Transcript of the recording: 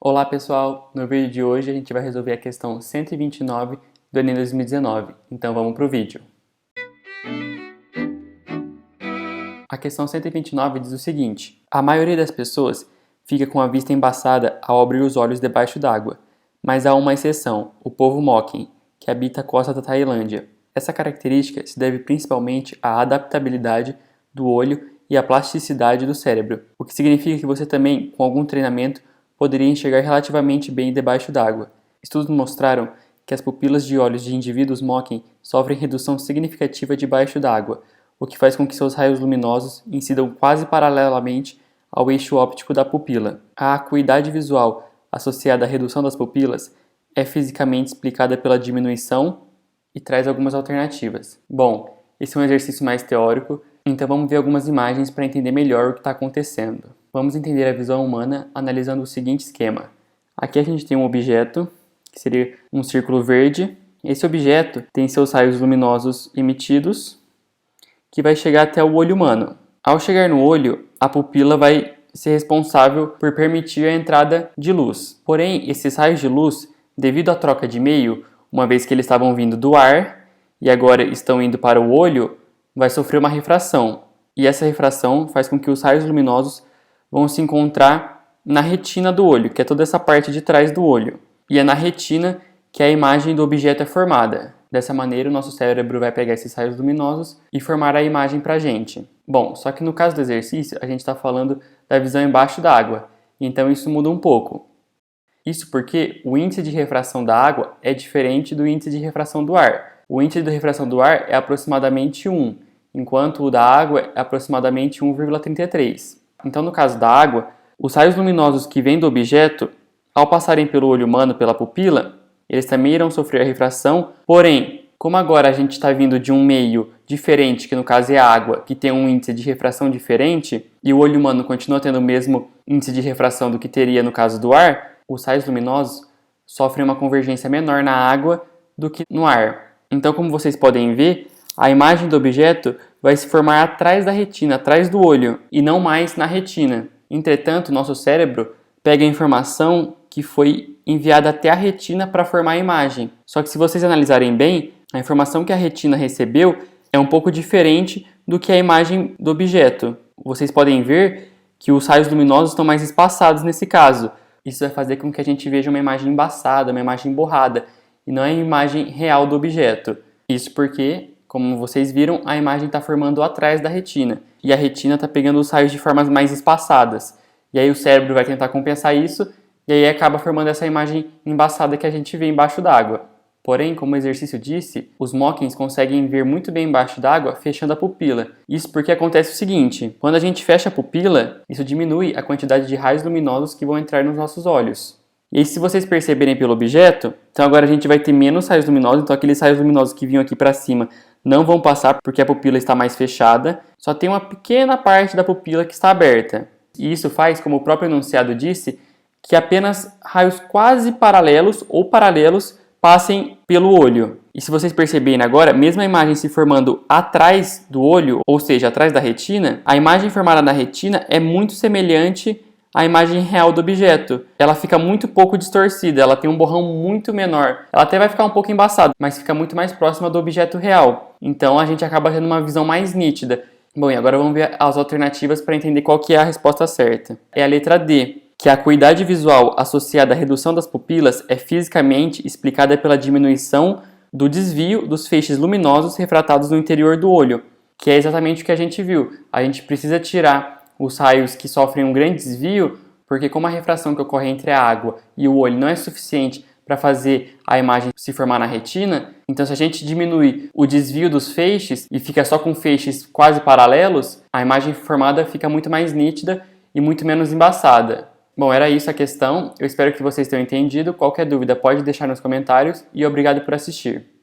Olá pessoal, no vídeo de hoje a gente vai resolver a questão 129 do Enem 2019, então vamos para o vídeo. A questão 129 diz o seguinte: a maioria das pessoas fica com a vista embaçada ao abrir os olhos debaixo d'água, mas há uma exceção, o povo Moken, que habita a costa da Tailândia. Essa característica se deve principalmente à adaptabilidade do olho e à plasticidade do cérebro, o que significa que você também, com algum treinamento, poderia enxergar relativamente bem debaixo d'água. Estudos mostraram que as pupilas de olhos de indivíduos Moken sofrem redução significativa debaixo d'água, o que faz com que seus raios luminosos incidam quase paralelamente ao eixo óptico da pupila. A acuidade visual associada à redução das pupilas é fisicamente explicada pela diminuição e traz algumas alternativas. Bom, esse é um exercício mais teórico, então vamos ver algumas imagens para entender melhor o que está acontecendo. Vamos entender a visão humana analisando o seguinte esquema. Aqui a gente tem um objeto, que seria um círculo verde. Esse objeto tem seus raios luminosos emitidos, que vai chegar até o olho humano. Ao chegar no olho, a pupila vai ser responsável por permitir a entrada de luz. Porém, esses raios de luz, devido à troca de meio, uma vez que eles estavam vindo do ar e agora estão indo para o olho, vai sofrer uma refração. E essa refração faz com que os raios luminosos vão se encontrar na retina do olho, que é toda essa parte de trás do olho. E é na retina que a imagem do objeto é formada. Dessa maneira, o nosso cérebro vai pegar esses raios luminosos e formar a imagem para a gente. Bom, só que no caso do exercício, a gente está falando da visão embaixo da água, então isso muda um pouco. Isso porque o índice de refração da água é diferente do índice de refração do ar. O índice de refração do ar é aproximadamente 1, enquanto o da água é aproximadamente 1,33. Então, no caso da água, os raios luminosos que vêm do objeto, ao passarem pelo olho humano, pela pupila, eles também irão sofrer a refração, porém, como agora a gente está vindo de um meio diferente, que no caso é a água, que tem um índice de refração diferente, e o olho humano continua tendo o mesmo índice de refração do que teria no caso do ar, os raios luminosos sofrem uma convergência menor na água do que no ar. Então, como vocês podem ver, a imagem do objeto vai se formar atrás da retina, atrás do olho, e não mais na retina. Entretanto, nosso cérebro pega a informação que foi enviada até a retina para formar a imagem. Só que se vocês analisarem bem, a informação que a retina recebeu é um pouco diferente do que a imagem do objeto. Vocês podem ver que os raios luminosos estão mais espaçados nesse caso. Isso vai fazer com que a gente veja uma imagem embaçada, uma imagem borrada, e não é a imagem real do objeto. Isso porque, como vocês viram, a imagem está formando atrás da retina, e a retina está pegando os raios de formas mais espaçadas. E aí o cérebro vai tentar compensar isso, e aí acaba formando essa imagem embaçada que a gente vê embaixo d'água. Porém, como o exercício disse, os Mokens conseguem ver muito bem embaixo d'água fechando a pupila. Isso porque acontece o seguinte: quando a gente fecha a pupila, isso diminui a quantidade de raios luminosos que vão entrar nos nossos olhos. E aí, se vocês perceberem pelo objeto, então agora a gente vai ter menos raios luminosos, então aqueles raios luminosos que vinham aqui para cima não vão passar porque a pupila está mais fechada, só tem uma pequena parte da pupila que está aberta. E isso faz, como o próprio enunciado disse, que apenas raios quase paralelos ou paralelos passem pelo olho. E se vocês perceberem agora, mesmo a imagem se formando atrás do olho, ou seja, atrás da retina, a imagem formada na retina é muito semelhante à imagem real do objeto. Ela fica muito pouco distorcida, ela tem um borrão muito menor. Ela até vai ficar um pouco embaçada, mas fica muito mais próxima do objeto real. Então a gente acaba tendo uma visão mais nítida. Bom, e agora vamos ver as alternativas para entender qual que é a resposta certa. É a letra D, que a acuidade visual associada à redução das pupilas é fisicamente explicada pela diminuição do desvio dos feixes luminosos refratados no interior do olho, que é exatamente o que a gente viu. A gente precisa tirar os raios que sofrem um grande desvio, porque como a refração que ocorre entre a água e o olho não é suficiente para fazer a imagem se formar na retina, então se a gente diminui o desvio dos feixes e fica só com feixes quase paralelos, a imagem formada fica muito mais nítida e muito menos embaçada. Bom, era isso a questão. Eu espero que vocês tenham entendido. Qualquer dúvida pode deixar nos comentários e obrigado por assistir.